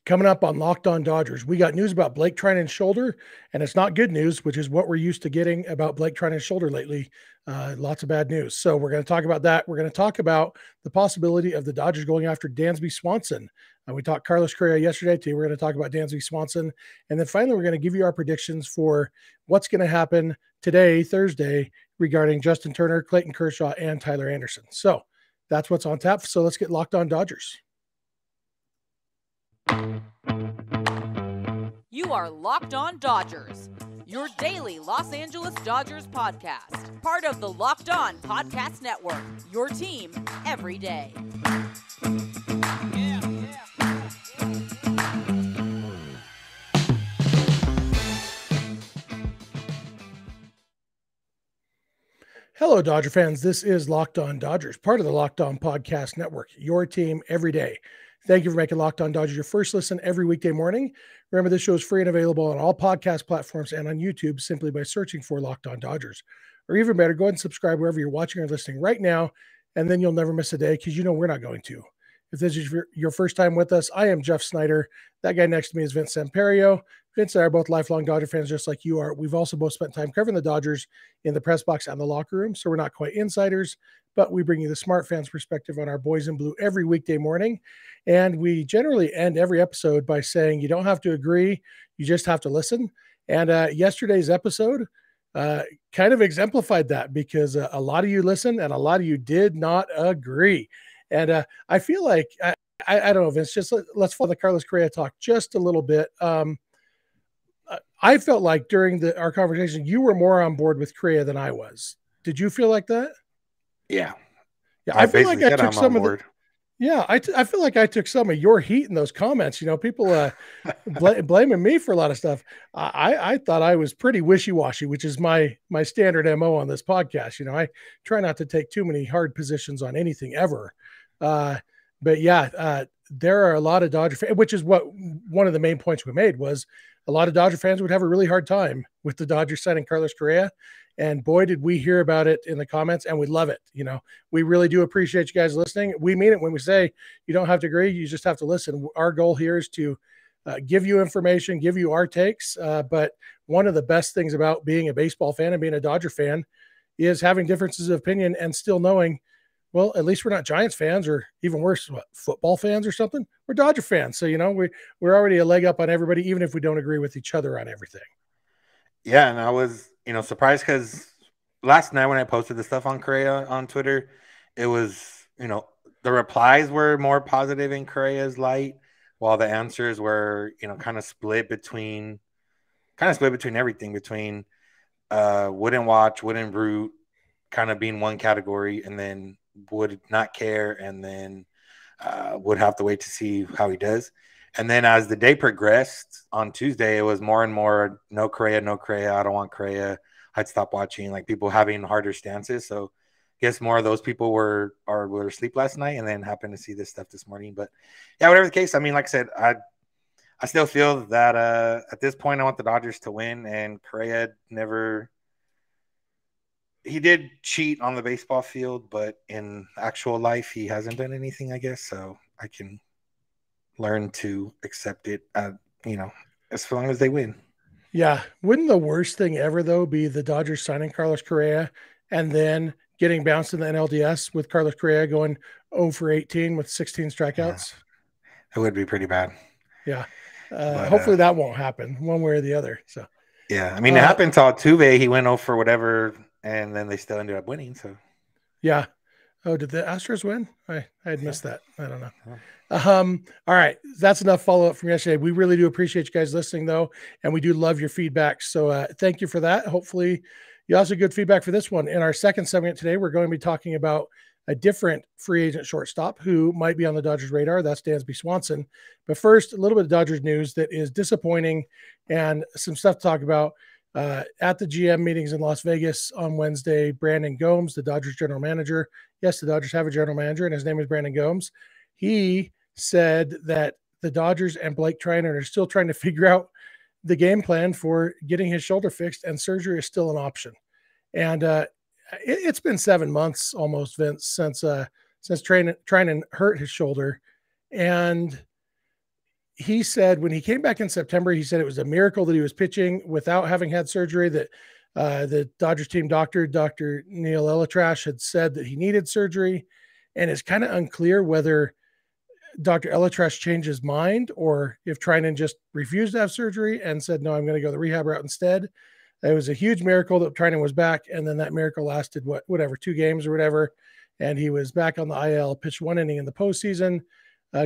Coming up on Locked On Dodgers, we got news about Blake Treinen's shoulder, and it's not good news, which is what we're used to getting about Blake Treinen's shoulder lately. Lots of bad news. So we're going to talk about that. We're going to talk about the possibility of the Dodgers going after Dansby Swanson. We talked Carlos Correa yesterday. Today we're going to talk about Dansby Swanson. And then finally, we're going to give you our predictions for what's going to happen today, Thursday, regarding Justin Turner, Clayton Kershaw, and Tyler Anderson. So that's what's on tap. So let's get Locked On Dodgers. You are Locked On Dodgers, your daily Los Angeles Dodgers podcast. Part of the Locked On Podcast Network, your team every day. Hello, Dodger fans. This is Locked On Dodgers, part of the Locked On Podcast Network, your team every day. Thank you for making Locked On Dodgers your first listen every weekday morning. Remember, this show is free and available on all podcast platforms and on YouTube simply by searching for Locked On Dodgers. Or even better, go ahead and subscribe wherever you're watching or listening right now, and then you'll never miss a day because you know we're not going to. If this is your first time with us, I am Jeff Snyder. That guy next to me is Vince Samperio. Vince and I are both lifelong Dodger fans, just like you are. We've also both spent time covering the Dodgers in the press box and the locker room, so we're not quite insiders, but we bring you the smart fans perspective on our boys in blue every weekday morning. And we generally end every episode by saying you don't have to agree, you just have to listen. And yesterday's episode kind of exemplified that because a lot of you listened and a lot of you did not agree. And I feel like, I don't know, Vince, just let's follow the Carlos Correa talk just a little bit. I felt like during our conversation, you were more on board with Correa than I was. Did you feel like that? Yeah. I feel like I took some of the. Yeah, I feel like I took some of your heat in those comments. You know, people blaming me for a lot of stuff. I thought I was pretty wishy-washy, which is my standard MO on this podcast. You know, I try not to take too many hard positions on anything ever. But yeah, there are a lot of Dodger fans, which is what one of the main points we made was a lot of Dodger fans would have a really hard time with the Dodgers signing Carlos Correa. And boy, did we hear about it in the comments, and we love it. You know, we really do appreciate you guys listening. We mean it when we say you don't have to agree. You just have to listen. Our goal here is to give you information, give you our takes. But one of the best things about being a baseball fan and being a Dodger fan is having differences of opinion and still knowing, well, at least we're not Giants fans or even worse, football fans or something. We're Dodger fans. So, you know, we're already a leg up on everybody, even if we don't agree with each other on everything. Yeah, and I was, surprised because last night when I posted the stuff on Correa on Twitter, it was, the replies were more positive in Correa's light, while the answers were, kind of split between everything, between wouldn't watch, wouldn't root, kind of being one category, and then would not care, and then would have to wait to see how he does. And then as the day progressed on Tuesday, it was more and more, no Correa, I don't want Correa. I'd stop watching, like people having harder stances. So I guess more of those people were asleep last night and then happened to see this stuff this morning. But yeah, whatever the case, I mean, like I said, I still feel that at this point I want the Dodgers to win, and Correa he did cheat on the baseball field, but in actual life, he hasn't done anything, I guess. So I can learn to accept it, as long as they win. Yeah. Wouldn't the worst thing ever, though, be the Dodgers signing Carlos Correa and then getting bounced in the NLDS with Carlos Correa going 0 for 18 with 16 strikeouts? Yeah. It would be pretty bad. Yeah. Hopefully that won't happen one way or the other. So yeah, I mean, it happened to Altuve. He went 0 for whatever, and then they still ended up winning. So yeah. Oh, did the Astros win? I had missed that. I don't know. All right. That's enough follow-up from yesterday. We really do appreciate you guys listening, though, and we do love your feedback. So thank you for that. Hopefully you also good feedback for this one. In our second segment today, we're going to be talking about a different free agent shortstop who might be on the Dodgers radar. That's Dansby Swanson. But first, a little bit of Dodgers news that is disappointing and some stuff to talk about. At the GM meetings in Las Vegas on Wednesday, Brandon Gomes, the Dodgers general manager. Yes, the Dodgers have a general manager, and his name is Brandon Gomes. He said that the Dodgers and Blake Treinen are still trying to figure out the game plan for getting his shoulder fixed, and surgery is still an option. And it's been 7 months almost, Vince, since Treinen hurt his shoulder. And he said when he came back in September, he said it was a miracle that he was pitching without having had surgery, that the Dodgers team doctor, Dr. Neil ElAttrache, had said that he needed surgery. And it's kind of unclear whether Dr. ElAttrache changed his mind or if Treinen just refused to have surgery and said, no, I'm going to go the rehab route instead. It was a huge miracle that Treinen was back. And then that miracle lasted, 2 games or whatever. And he was back on the IL, pitched 1 inning in the postseason,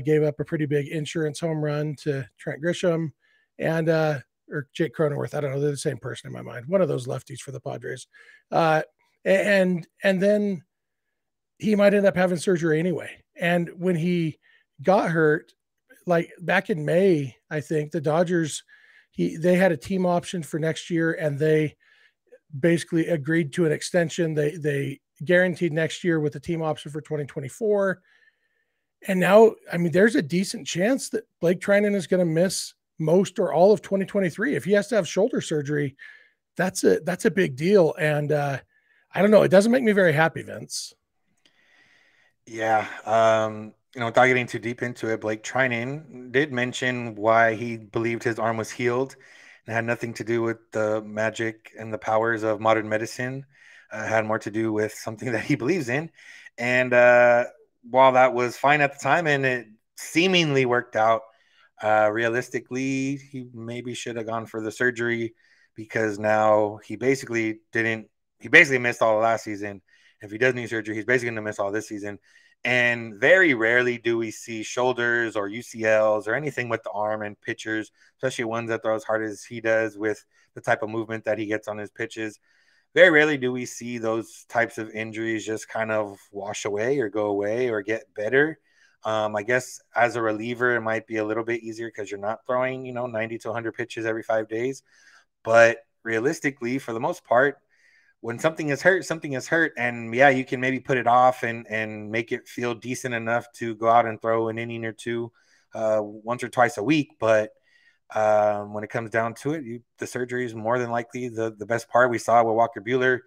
gave up a pretty big insurance home run to Trent Grisham and, or Jake Cronenworth. I don't know. They're the same person in my mind. One of those lefties for the Padres. And then he might end up having surgery anyway. And when he got hurt, like back in May, I think the Dodgers, they had a team option for next year, and they basically agreed to an extension. They guaranteed next year with the team option for 2024. And now, I mean, there's a decent chance that Blake Treinen is going to miss most or all of 2023. If he has to have shoulder surgery, that's a big deal. And I don't know. It doesn't make me very happy, Vince. Yeah. Without getting too deep into it, Blake Treinen did mention why he believed his arm was healed. It had nothing to do with the magic and the powers of modern medicine. It had more to do with something that he believes in. And while that was fine at the time and it seemingly worked out, realistically, he maybe should have gone for the surgery, because now he basically missed all of last season. If he does need surgery, he's basically going to miss all this season. And very rarely do we see shoulders or UCLs or anything with the arm and pitchers, especially ones that throw as hard as he does with the type of movement that he gets on his pitches. Very rarely do we see those types of injuries just kind of wash away or go away or get better. I guess as a reliever, it might be a little bit easier because you're not throwing, 90 to 100 pitches every 5 days. But realistically, for the most part, when something is hurt, something is hurt. And yeah, you can maybe put it off and make it feel decent enough to go out and throw an inning or two once or twice a week. But when it comes down to it, the surgery is more than likely the best part. We saw it with Walker Buehler.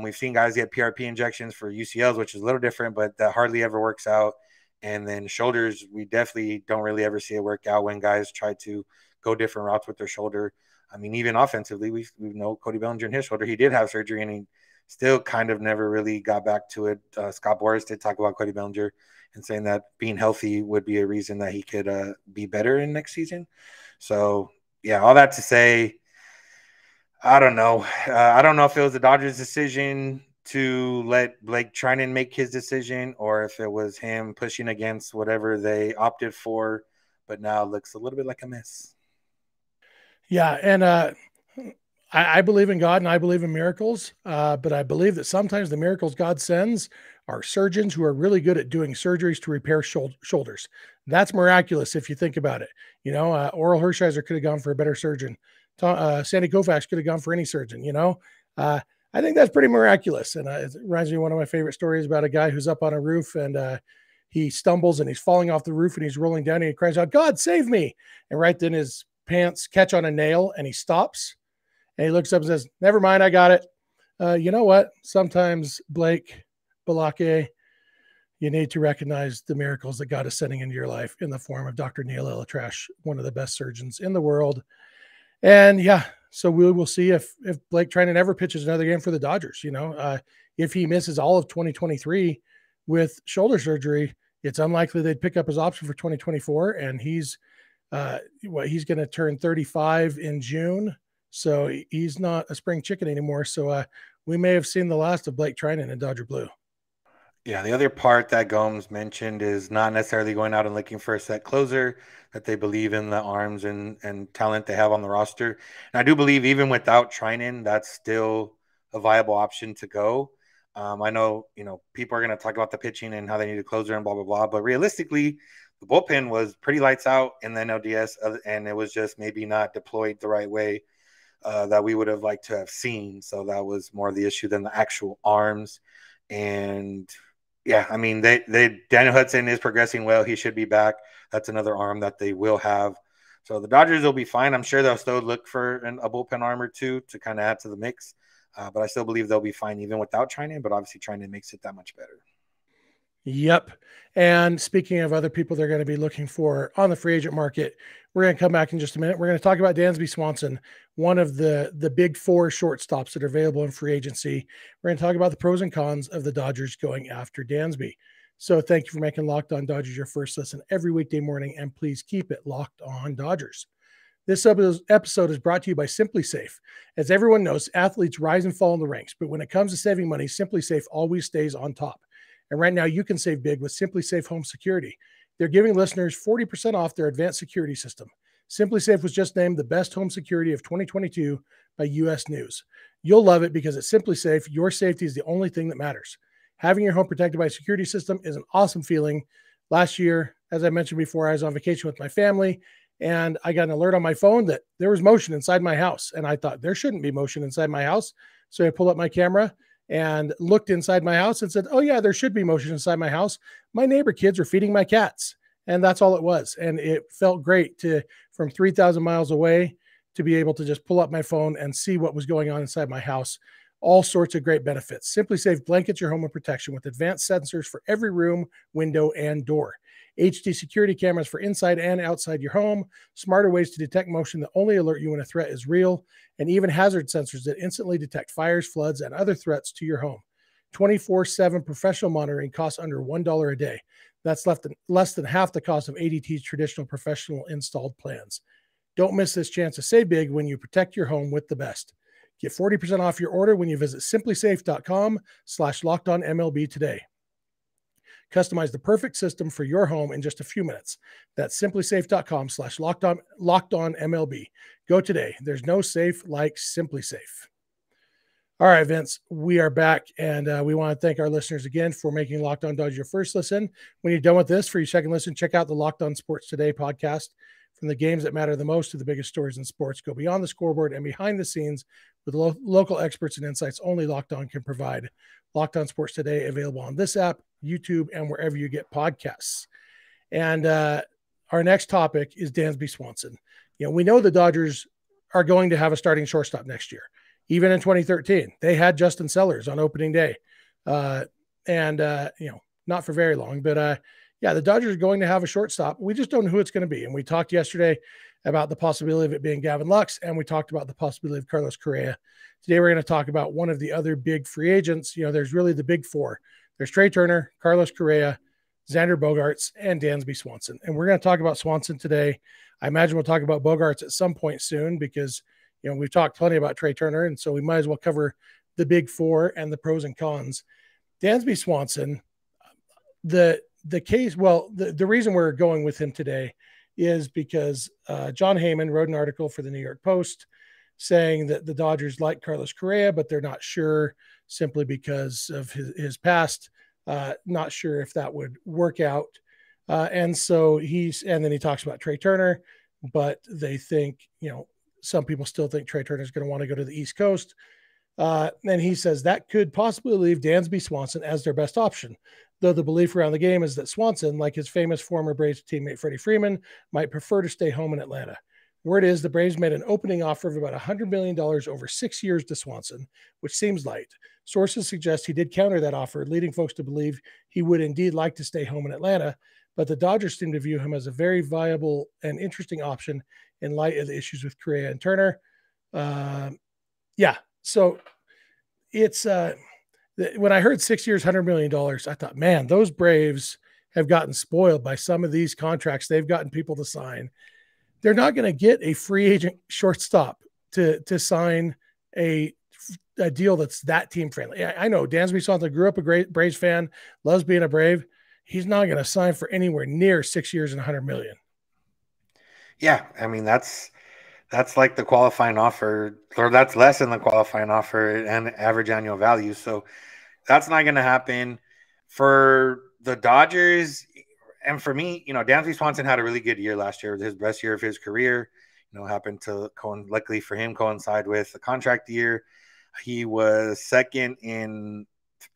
We've seen guys get PRP injections for UCLs, which is a little different, but that hardly ever works out. And then shoulders, we definitely don't really ever see it work out when guys try to go different routes with their shoulder. I mean, even offensively, we know Cody Bellinger and his shoulder, he did have surgery and he still kind of never really got back to it. Scott Boras did talk about Cody Bellinger and saying that being healthy would be a reason that he could be better in next season. So, yeah, all that to say, I don't know. I don't know if it was the Dodgers' decision to let Blake Treinen make his decision or if it was him pushing against whatever they opted for, but now it looks a little bit like a mess. Yeah, and I believe in God and I believe in miracles, but I believe that sometimes the miracles God sends are surgeons who are really good at doing surgeries to repair shoulders. That's miraculous if you think about it. Oral Hershiser could have gone for a better surgeon. Sandy Koufax could have gone for any surgeon. I think that's pretty miraculous. And it reminds me of one of my favorite stories about a guy who's up on a roof and he stumbles and he's falling off the roof and he's rolling down and he cries out, "God, save me." And right then his pants catch on a nail and he stops and he looks up and says, "Never mind, I got it." You know what? Sometimes, Blake Balake, you need to recognize the miracles that God is sending into your life in the form of Dr. Neil ElAttrache, one of the best surgeons in the world. And yeah, so we will see if Blake Treinen ever pitches another game for the Dodgers. If he misses all of 2023 with shoulder surgery, it's unlikely they'd pick up his option for 2024. And he's going to turn 35 in June. So he's not a spring chicken anymore. So we may have seen the last of Blake Treinen in Dodger Blue. Yeah, the other part that Gomes mentioned is not necessarily going out and looking for a set closer, that they believe in the arms and talent they have on the roster. And I do believe even without Treinen, that's still a viable option to go. I know, people are going to talk about the pitching and how they need a closer and blah, blah, blah. But realistically, the bullpen was pretty lights out in the NLDS, and it was just maybe not deployed the right way that we would have liked to have seen. So that was more the issue than the actual arms. And yeah, I mean, Daniel Hudson is progressing well. He should be back. That's another arm that they will have. So the Dodgers will be fine. I'm sure they'll still look for a bullpen arm or two to kind of add to the mix. But I still believe they'll be fine even without Treinen. But obviously, Treinen makes it that much better. Yep. And speaking of other people they're going to be looking for on the free agent market, we're going to come back in just a minute. We're going to talk about Dansby Swanson, one of the big four shortstops that are available in free agency. We're going to talk about the pros and cons of the Dodgers going after Dansby. So thank you for making Locked On Dodgers your first listen every weekday morning, and please keep it Locked On Dodgers. This episode is brought to you by SimpliSafe. As everyone knows, athletes rise and fall in the ranks, but when it comes to saving money, SimpliSafe always stays on top. And right now, you can save big with SimpliSafe Home Security. They're giving listeners 40% off their advanced security system. SimpliSafe was just named the best home security of 2022 by U.S. News. You'll love it because at SimpliSafe, your safety is the only thing that matters. Having your home protected by a security system is an awesome feeling. Last year, as I mentioned before, I was on vacation with my family, and I got an alert on my phone that there was motion inside my house. And I thought there shouldn't be motion inside my house. So I pulled up my camera and looked inside my house and said, oh yeah, there should be motion inside my house. My neighbor kids are feeding my cats. And that's all it was. And it felt great to, from 3,000 miles away, to be able to just pull up my phone and see what was going on inside my house. All sorts of great benefits. SimpliSafe blankets your home with protection with advanced sensors for every room, window, and door. HD security cameras for inside and outside your home, smarter ways to detect motion that only alert you when a threat is real, and even hazard sensors that instantly detect fires, floods, and other threats to your home. 24/7 professional monitoring costs under $1 a day. That's less than half the cost of ADT's traditional professional installed plans. Don't miss this chance to save big when you protect your home with the best. Get 40% off your order when you visit simplisafe.com/lockedonmlb today. Customize the perfect system for your home in just a few minutes. That's simplisafe.com/lockedonmlb. Go today. There's no safe like SimpliSafe. All right, Vince, we are back, and we want to thank our listeners again for making Locked On Dodgers your first listen. When you're done with this, for your second listen, check out the Locked On Sports Today podcast. From the games that matter the most to the biggest stories in sports, go beyond the scoreboard and behind the scenes with local experts and insights only Locked On can provide. Locked On Sports Today, available on this app, YouTube, and wherever you get podcasts. And our next topic is Dansby Swanson. You know, we know the Dodgers are going to have a starting shortstop next year. Even in 2013, they had Justin Sellers on opening day. Not for very long, but the Dodgers are going to have a shortstop. We just don't know who it's going to be. And we talked yesterday about the possibility of it being Gavin Lux, and we talked about the possibility of Carlos Correa. Today, we're going to talk about one of the other big free agents. You know, there's really the big four. There's Trey Turner, Carlos Correa, Xander Bogaerts, and Dansby Swanson. And we're going to talk about Swanson today. I imagine we'll talk about Bogaerts at some point soon because, you know, we've talked plenty about Trey Turner, and so we might as well cover the big four and the pros and cons. Dansby Swanson, the reason we're going with him today is because John Heyman wrote an article for the New York Post saying that the Dodgers like Carlos Correa, but they're not sure simply because of his past, not sure if that would work out. And then he talks about Trey Turner, but they think, you know, some people still think Trey Turner is going to want to go to the East Coast. And he says that could possibly leave Dansby Swanson as their best option. Though the belief around the game is that Swanson, like his famous former Braves teammate Freddie Freeman, might prefer to stay home in Atlanta. Word is the Braves made an opening offer of about $100 million over 6 years to Swanson, which seems light. Sources suggest he did counter that offer, leading folks to believe he would indeed like to stay home in Atlanta, but the Dodgers seem to view him as a very viable and interesting option in light of the issues with Correa and Turner. So it's when I heard 6 years, $100 million, I thought, man, those Braves have gotten spoiled by some of these contracts they've gotten people to sign. They're not going to get a free agent shortstop to sign a deal that's that team friendly. I know Dansby Swanson grew up a great Braves fan, loves being a Brave. He's not going to sign for anywhere near 6 years and $100 million. Yeah, I mean that's like the qualifying offer, or that's less than the qualifying offer and average annual value. So that's not going to happen for the Dodgers. And for me, you know, Dansby Swanson had a really good year last year, his best year of his career. You know, happened to luckily for him coincide with the contract year. He was second in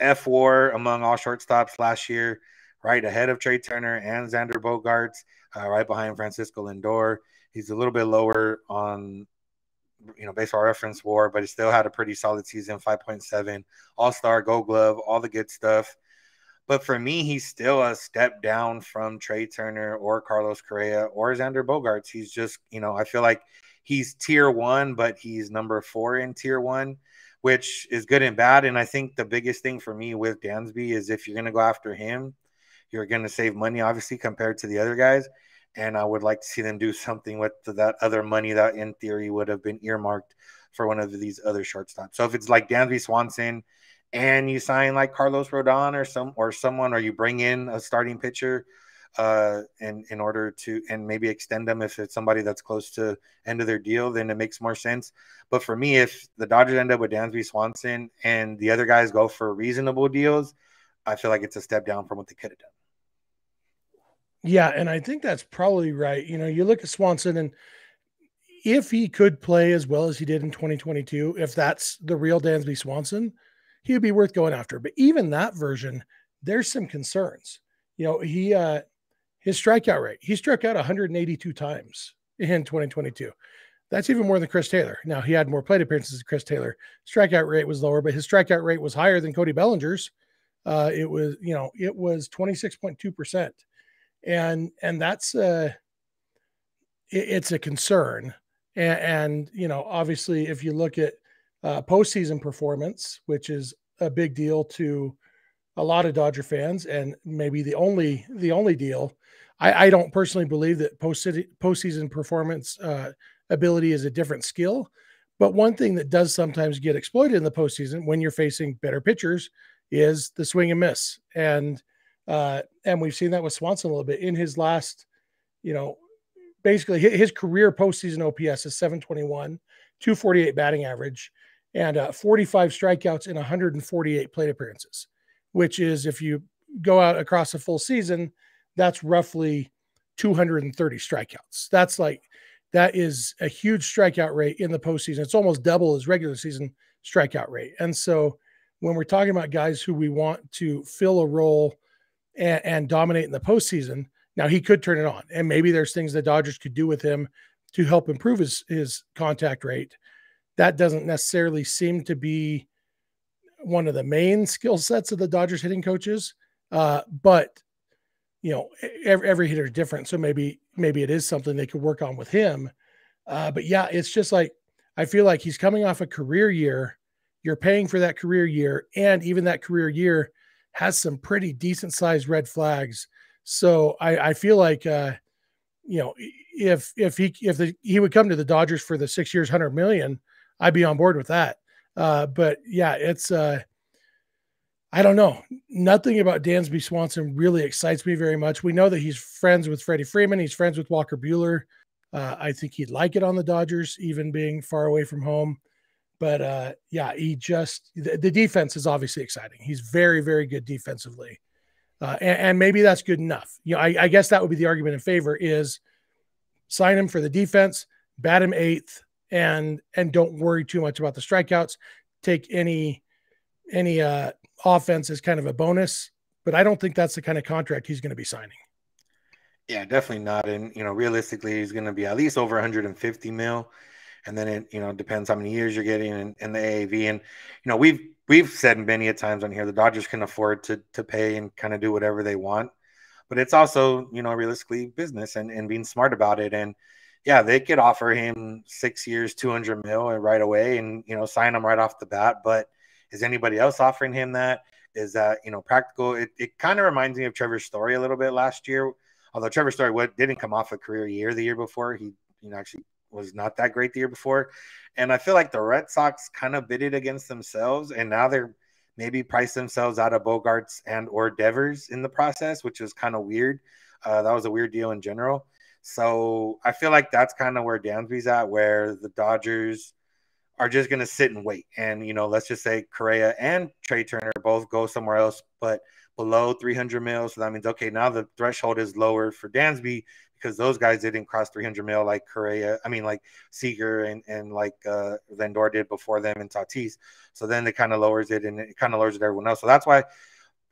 FWAR among all shortstops last year, right ahead of Trey Turner and Xander Bogaerts, right behind Francisco Lindor. He's a little bit lower on, you know, baseball reference WAR, but he still had a pretty solid season, 5.7, All-Star, Gold Glove, all the good stuff. But for me, he's still a step down from Trey Turner or Carlos Correa or Xander Bogaerts. He's just, I feel like he's tier 1, but he's number 4 in tier 1, which is good and bad. And I think the biggest thing for me with Dansby is if you're going to go after him, you're going to save money, obviously, compared to the other guys. And I would like to see them do something with that other money that in theory would have been earmarked for one of these other shortstops. So if it's like Dansby Swanson and you sign like Carlos Rodon or someone, or you bring in a starting pitcher in order to, and maybe extend them if it's somebody that's close to end of their deal, then it makes more sense. But for me, if the Dodgers end up with Dansby Swanson and the other guys go for reasonable deals, I feel like it's a step down from what they could have done. Yeah, and I think that's probably right. You look at Swanson, and if he could play as well as he did in 2022, if that's the real Dansby Swanson, he would be worth going after. But even that version, there's some concerns. His strikeout rate, he struck out 182 times in 2022. That's even more than Chris Taylor. Now, he had more plate appearances than Chris Taylor. Strikeout rate was lower, but his strikeout rate was higher than Cody Bellinger's. It was 26.2%. And that's it's a concern. And obviously if you look at postseason performance, which is a big deal to a lot of Dodger fans, and maybe the only deal, I don't personally believe that postseason performance ability is a different skill. But one thing that does sometimes get exploited in the postseason when you're facing better pitchers is the swing and miss. And we've seen that with Swanson a little bit in his last, basically his career postseason OPS is 721, 248 batting average, and 45 strikeouts in 148 plate appearances, which is, if you go out across a full season, that's roughly 230 strikeouts. That is a huge strikeout rate in the postseason. It's almost double his regular season strikeout rate. And so when we're talking about guys who we want to fill a role and dominate in the postseason, now he could turn it on, and maybe there's things the Dodgers could do with him to help improve his contact rate. That doesn't necessarily seem to be one of the main skill sets of the Dodgers hitting coaches. But every hitter is different. So maybe it is something they could work on with him. But yeah, it's just like, I feel like he's coming off a career year. You're paying for that career year, and even that career year has some pretty decent sized red flags. So I feel like, if he would come to the Dodgers for the 6 years, 100 million, I'd be on board with that. But yeah, it's, I don't know. Nothing about Dansby Swanson really excites me very much. We know that he's friends with Freddie Freeman. He's friends with Walker Buehler. I think he'd like it on the Dodgers, even being far away from home. But yeah, the defense is obviously exciting. He's very, very good defensively. And maybe that's good enough. I guess that would be the argument in favor is sign him for the defense, bat him 8th, and don't worry too much about the strikeouts. Take any offense as kind of a bonus, but I don't think that's the kind of contract he's going to be signing. Yeah, definitely not. And, realistically, he's going to be at least over 150 mil. And then it, depends how many years you're getting in the AAV. And, we've said many a times on here, the Dodgers can afford to pay and kind of do whatever they want, but it's also, realistically business and being smart about it. And yeah, they could offer him 6 years, 200 mil right away and, sign him right off the bat. But is anybody else offering him that? Is that, practical? It kind of reminds me of Trevor Story a little bit last year, although Trevor Story didn't come off a career year the year before. He, actually was not that great the year before. And I feel like the Red Sox kind of bidded against themselves, and now they're maybe priced themselves out of Bogaerts and or Devers in the process, which is kind of weird. That was a weird deal in general. So I feel like that's kind of where Dansby's at, where the Dodgers are just going to sit and wait. And, let's just say Correa and Trey Turner both go somewhere else, but below 300 mil. So that means, okay, now the threshold is lower for Dansby because those guys didn't cross 300 mil like Seager and like Lindor did before them and Tatis. So then it kind of lowers it, and it kind of lowers it to everyone else. So that's why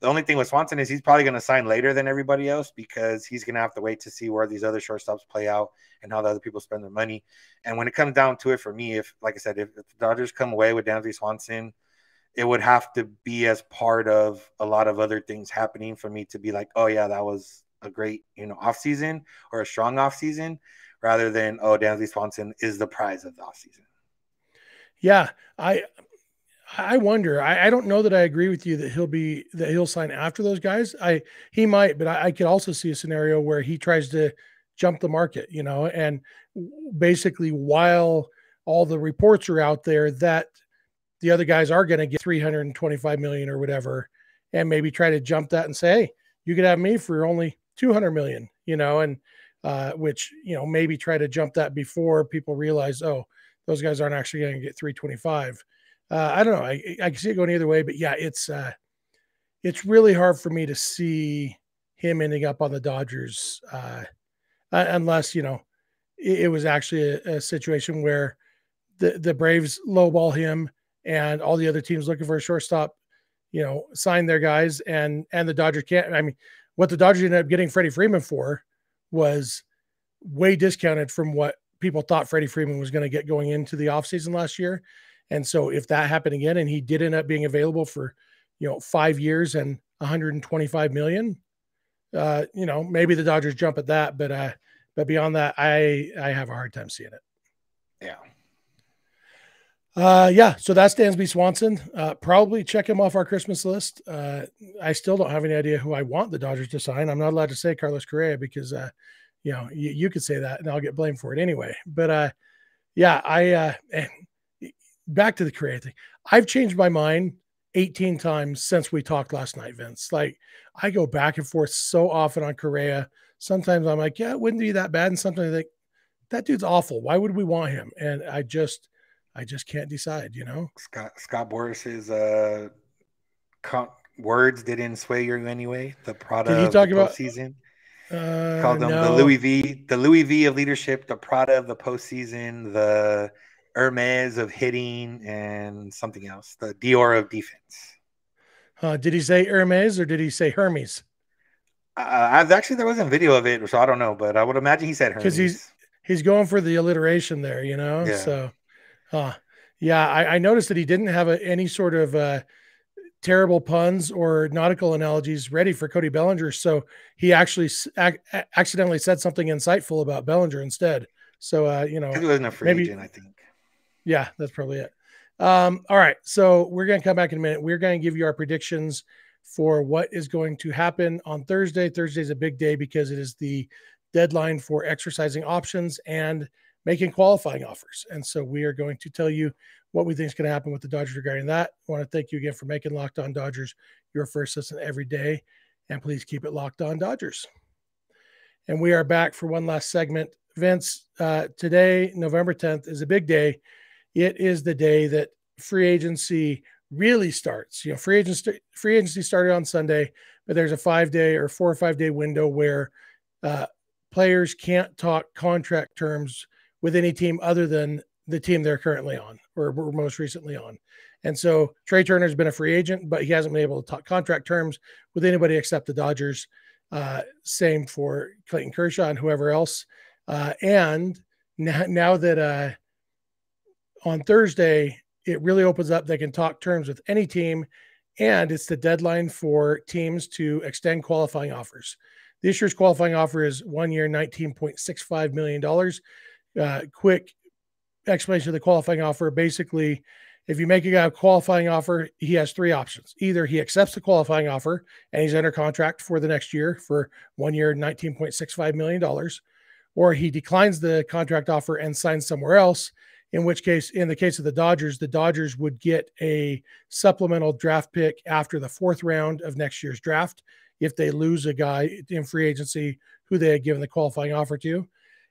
the only thing with Swanson is he's probably going to sign later than everybody else because he's going to have to wait to see where these other shortstops play out and how the other people spend their money. And when it comes down to it, for me, if, like I said, if the Dodgers come away with Dansby Swanson it would have to be as part of a lot of other things happening for me to be like, oh yeah, that was a great, off season or a strong off season, rather than, oh, Dansby Swanson is the prize of the off season. Yeah, I wonder. I don't know that I agree with you that he'll sign after those guys. He might, but I could also see a scenario where he tries to jump the market, and basically while all the reports are out there that the other guys are going to get 325 million or whatever, and maybe try to jump that and say, hey, you could have me for only 200 million, and which, maybe try to jump that before people realize, oh, those guys aren't actually going to get 325. I don't know. I can see it going either way, but yeah, it's really hard for me to see him ending up on the Dodgers unless, it was actually a situation where the Braves lowball him and all the other teams looking for a shortstop, sign their guys and the Dodgers can't. I mean, what the Dodgers ended up getting Freddie Freeman for was way discounted from what people thought Freddie Freeman was going to get going into the offseason last year. And so if that happened again, and he did end up being available for, 5 years and 125 million, maybe the Dodgers jump at that, but beyond that, I have a hard time seeing it. Yeah. So that's Dansby Swanson. Probably check him off our Christmas list. I still don't have any idea who I want the Dodgers to sign. I'm not allowed to say Carlos Correa because, you could say that and I'll get blamed for it anyway. But back to the Correa thing. I've changed my mind 18 times since we talked last night, Vince. Like, I go back and forth so often on Correa. Sometimes I'm like, yeah, it wouldn't be that bad. And sometimes I think that dude's awful. Why would we want him? And I just can't decide, Scott Boris's words didn't sway you anyway. The product Did he talk about postseason. Called them the Louis V of leadership, the Prada of the postseason, the Hermes of hitting, and something else, the Dior of defense. Did he say Hermes or did he say Hermes? There wasn't video of it, so I don't know, but I would imagine he said Hermes. Because he's going for the alliteration there, Yeah. So, I noticed that he didn't have any sort of terrible puns or nautical analogies ready for Cody Bellinger. So he actually accidentally said something insightful about Bellinger instead. So, he wasn't a free agent, I think. Yeah, that's probably it. All right. So we're going to come back in a minute. We're going to give you our predictions for what is going to happen on Thursday. Thursday is a big day because it is the deadline for exercising options and making qualifying offers. And so we are going to tell you what we think is going to happen with the Dodgers regarding that. I want to thank you again for making Locked On Dodgers your first listen every day. And please keep it Locked On Dodgers. And we are back for one last segment. Vince, today, November 10th, is a big day. It is the day that free agency really starts. Free agency started on Sunday, but there's a 5-day or 4 or 5 day window where players can't talk contract terms with any team other than the team they're currently on or were most recently on. And so Trey Turner's been a free agent, but he hasn't been able to talk contract terms with anybody except the Dodgers. Same for Clayton Kershaw and whoever else. And now that on Thursday, it really opens up. They can talk terms with any team, and it's the deadline for teams to extend qualifying offers. This year's qualifying offer is 1 year, $19.65 million. Quick explanation of the qualifying offer. Basically, if you make a guy a qualifying offer, he has 3 options. Either he accepts the qualifying offer and he's under contract for the next year for 1 year, $19.65 million, or he declines the contract offer and signs somewhere else, in which case, in the case of the Dodgers would get a supplemental draft pick after the 4th round of next year's draft if they lose a guy in free agency who they had given the qualifying offer to.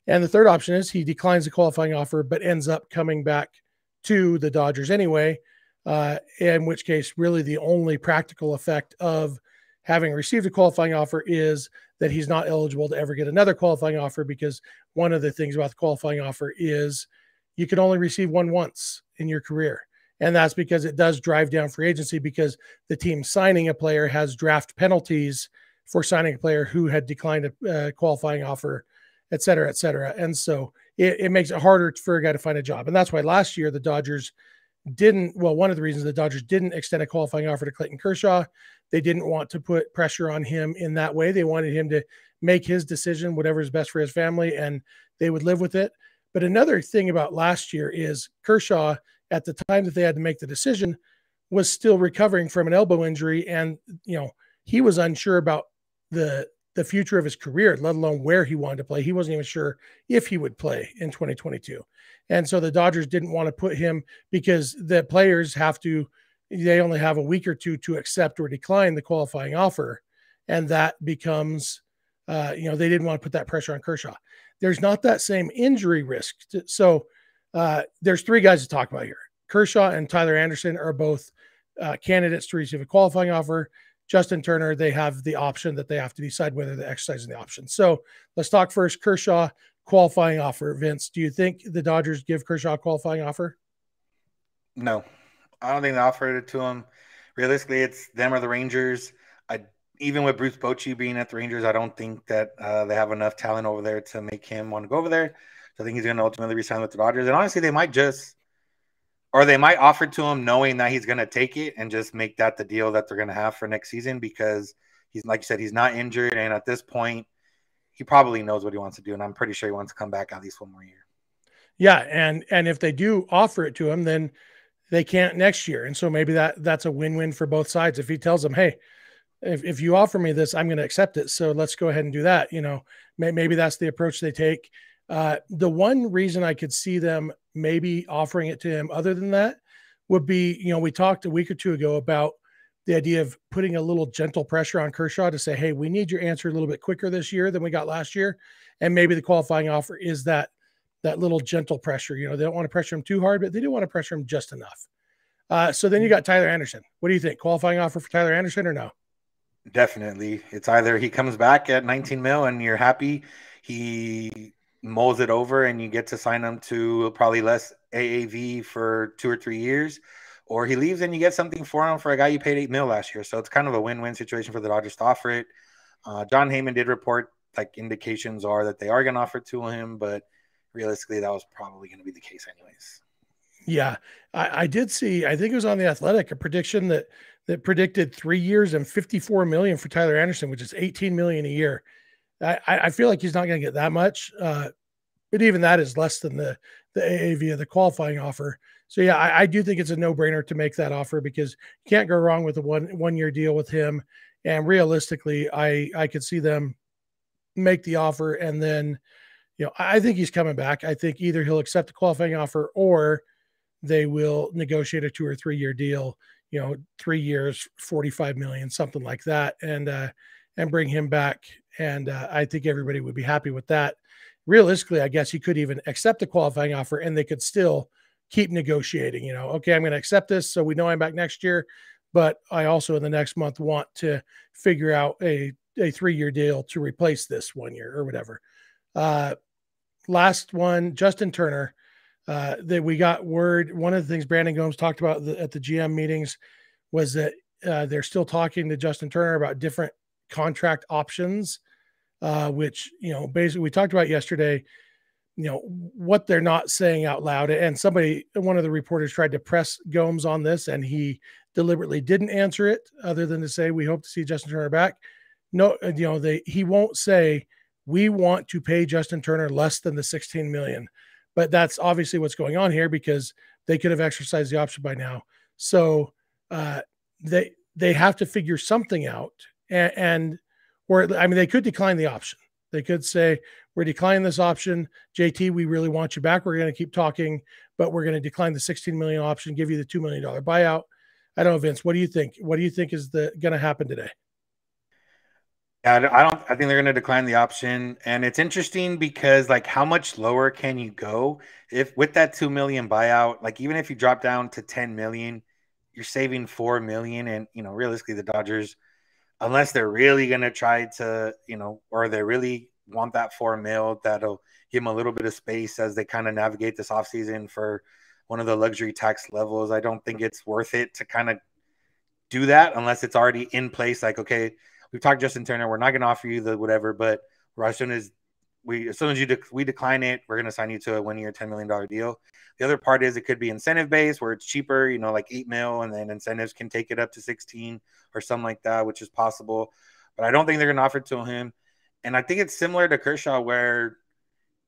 And the third option is he declines the qualifying offer but ends up coming back to the Dodgers anyway, in which case really the only practical effect of having received a qualifying offer is that he's not eligible to ever get another qualifying offer, because one of the things about the qualifying offer is you can only receive one once in your career. And that's because it does drive down free agency, because the team signing a player has draft penalties for signing a player who had declined a qualifying offer, et cetera, et cetera. And so it makes it harder for a guy to find a job. And that's why last year the Dodgers one of the reasons the Dodgers didn't extend a qualifying offer to Clayton Kershaw, they didn't want to put pressure on him in that way. They wanted him to make his decision, whatever is best for his family, and they would live with it. But another thing about last year is Kershaw, at the time that they had to make the decision, was still recovering from an elbow injury. And, he was unsure about the future of his career, let alone where he wanted to play. He wasn't even sure if he would play in 2022. And so the Dodgers didn't want to put him, because the players they only have a week or two to accept or decline the qualifying offer. And that becomes, they didn't want to put that pressure on Kershaw. There's not that same injury risk. So there's three guys to talk about here. Kershaw and Tyler Anderson are both candidates to receive a qualifying offer. Justin Turner, they have the option that they have to decide whether they're exercising the option. So let's talk first, Kershaw qualifying offer. Vince, do you think the Dodgers give Kershaw a qualifying offer? No, I don't think they offered it to him. Realistically, it's them or the Rangers. Even with Bruce Bochy being at the Rangers, I don't think that they have enough talent over there to make him want to go over there. So I think he's going to ultimately resign with the Dodgers. And honestly, they might offer to him knowing that he's going to take it and just make that the deal that they're going to have for next season, because he's, like you said, he's not injured. And at this point, he probably knows what he wants to do. And I'm pretty sure he wants to come back at least one more year. Yeah. And if they do offer it to him, then they can't next year. And so maybe that's a win-win for both sides. If he tells them, hey, if you offer me this, I'm going to accept it. So let's go ahead and do that. Maybe that's the approach they take. The one reason I could see them maybe offering it to him other than that would be, we talked a week or two ago about the idea of putting a little gentle pressure on Kershaw to say, hey, we need your answer a little bit quicker this year than we got last year. And maybe the qualifying offer is that little gentle pressure. They don't want to pressure him too hard, but they do want to pressure him just enough. So then you got Tyler Anderson. What do you think? Qualifying offer for Tyler Anderson or no? Definitely. It's either he comes back at 19 mil and you're happy, he mulls it over and you get to sign him to probably less AAV for 2 or 3 years, or he leaves and you get something for him for a guy you paid 8 mil last year. So it's kind of a win-win situation for the Dodgers to offer it. John Heyman did report indications are that they are going to offer it to him, but realistically that was probably going to be the case anyways. Yeah, I did see, I think it was on The Athletic, a prediction that predicted 3 years and $54 million for Tyler Anderson, which is $18 million a year. I feel like he's not going to get that much, but even that is less than the AAV of the qualifying offer. So yeah, I do think it's a no-brainer to make that offer, because you can't go wrong with a one-year deal with him. And realistically, I could see them make the offer, and then I think he's coming back. I think either he'll accept the qualifying offer or they will negotiate a 2 or 3 year deal, 3 years, 45 million, something like that, and bring him back. And I think everybody would be happy with that. Realistically, I guess he could even accept the qualifying offer and they could still keep negotiating. Okay, I'm going to accept this, so we know I'm back next year, but I also in the next month want to figure out a 3 year deal to replace this 1 year or whatever. Last one, Justin Turner. That we got word, one of the things Brandon Gomes talked about at the GM meetings was that they're still talking to Justin Turner about different contract options, which, basically we talked about yesterday, what they're not saying out loud. And one of the reporters tried to press Gomes on this, and he deliberately didn't answer it other than to say, we hope to see Justin Turner back. No, he won't say, we want to pay Justin Turner less than the $16 million. But that's obviously what's going on here, because they could have exercised the option by now. So they have to figure something out, or they could decline the option. They could say, we're declining this option. JT, we really want you back. We're going to keep talking, but we're going to decline the $16 million option, give you the $2 million buyout. I don't know, Vince, what do you think? What do you think is going to happen today? I think they're going to decline the option. And it's interesting because how much lower can you go if with that 2 million buyout, even if you drop down to 10 million, you're saving 4 million. And, realistically the Dodgers, unless they're really going to try to, or they really want that 4 mil, that'll give them a little bit of space as they kind of navigate this offseason for one of the luxury tax levels. I don't think it's worth it to kind of do that unless it's already in place. Okay, we've talked Justin Turner. We're not going to offer you the whatever, but as soon as as soon as we decline it, we're going to sign you to a 1 year, $10 million deal. The other part is it could be incentive based where it's cheaper, like 8 mil, and then incentives can take it up to 16 or something like that, which is possible. But I don't think they're going to offer it to him. And I think it's similar to Kershaw where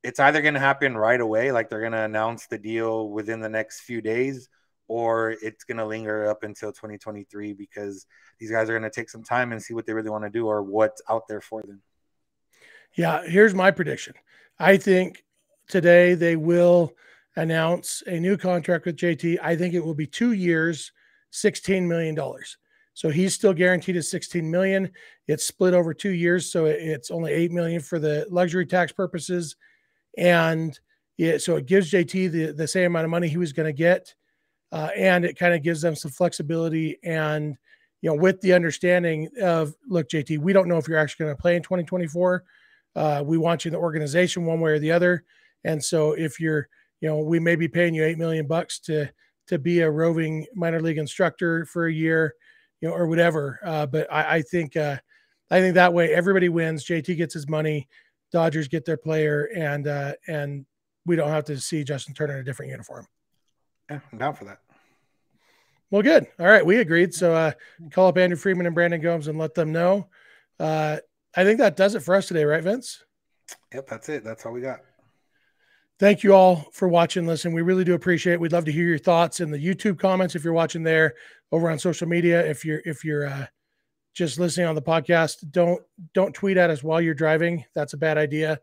it's either going to happen right away, like they're going to announce the deal within the next few days, or it's going to linger up until 2023 because these guys are going to take some time and see what they really want to do or what's out there for them. Yeah, here's my prediction. I think today they will announce a new contract with JT. I think it will be 2 years, $16 million. So he's still guaranteed at $16 million. It's split over 2 years, so it's only $8 million for the luxury tax purposes. And so it gives JT the same amount of money he was going to get. And it kind of gives them some flexibility and, with the understanding of, look, JT, we don't know if you're actually going to play in 2024. We want you in the organization one way or the other. And so if you're, we may be paying you $8 million to be a roving minor league instructor for a year, or whatever. But I think that way everybody wins. JT gets his money, Dodgers get their player, and we don't have to see Justin Turner in a different uniform. Yeah, I'm down for that. Well, good. All right, we agreed. So call up Andrew Friedman and Brandon Gomes and let them know. I think that does it for us today, right, Vince? Yep, that's it. That's all we got. Thank you all for watching. Listen, we really do appreciate it. We'd love to hear your thoughts in the YouTube comments if you're watching there, over on social media. If you're just listening on the podcast, don't tweet at us while you're driving. That's a bad idea.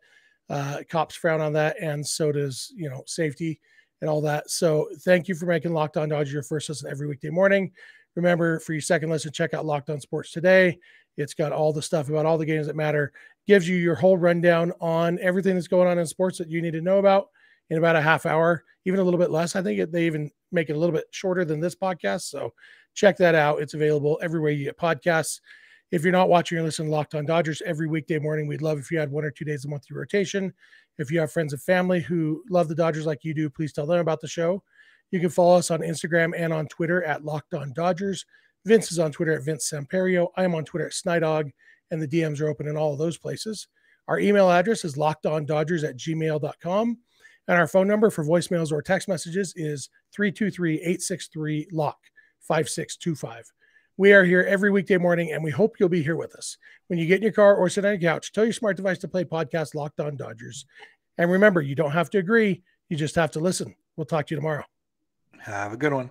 Cops frown on that, and so does safety and all that. So thank you for making Locked On Dodgers your first listen every weekday morning. Remember, for your second listen, check out Locked On Sports Today. It's got all the stuff about all the games that matter. Gives you your whole rundown on everything that's going on in sports that you need to know about in about a half hour, even a little bit less. I think they even make it a little bit shorter than this podcast. So check that out. It's available everywhere you get podcasts. If you're not watching or listening to Locked On Dodgers every weekday morning, we'd love if you had 1 or 2 days a monthly rotation. If you have friends and family who love the Dodgers like you do, please tell them about the show. You can follow us on Instagram and on Twitter at Locked On Dodgers. Vince is on Twitter at Vince Samperio. I am on Twitter at Snydog, and the DMs are open in all of those places. Our email address is lockedondodgers@gmail.com. And our phone number for voicemails or text messages is 323-863-LOCK, 5625. We are here every weekday morning, and we hope you'll be here with us. When you get in your car or sit on your couch, tell your smart device to play podcast Locked On Dodgers. And remember, you don't have to agree. You just have to listen. We'll talk to you tomorrow. Have a good one.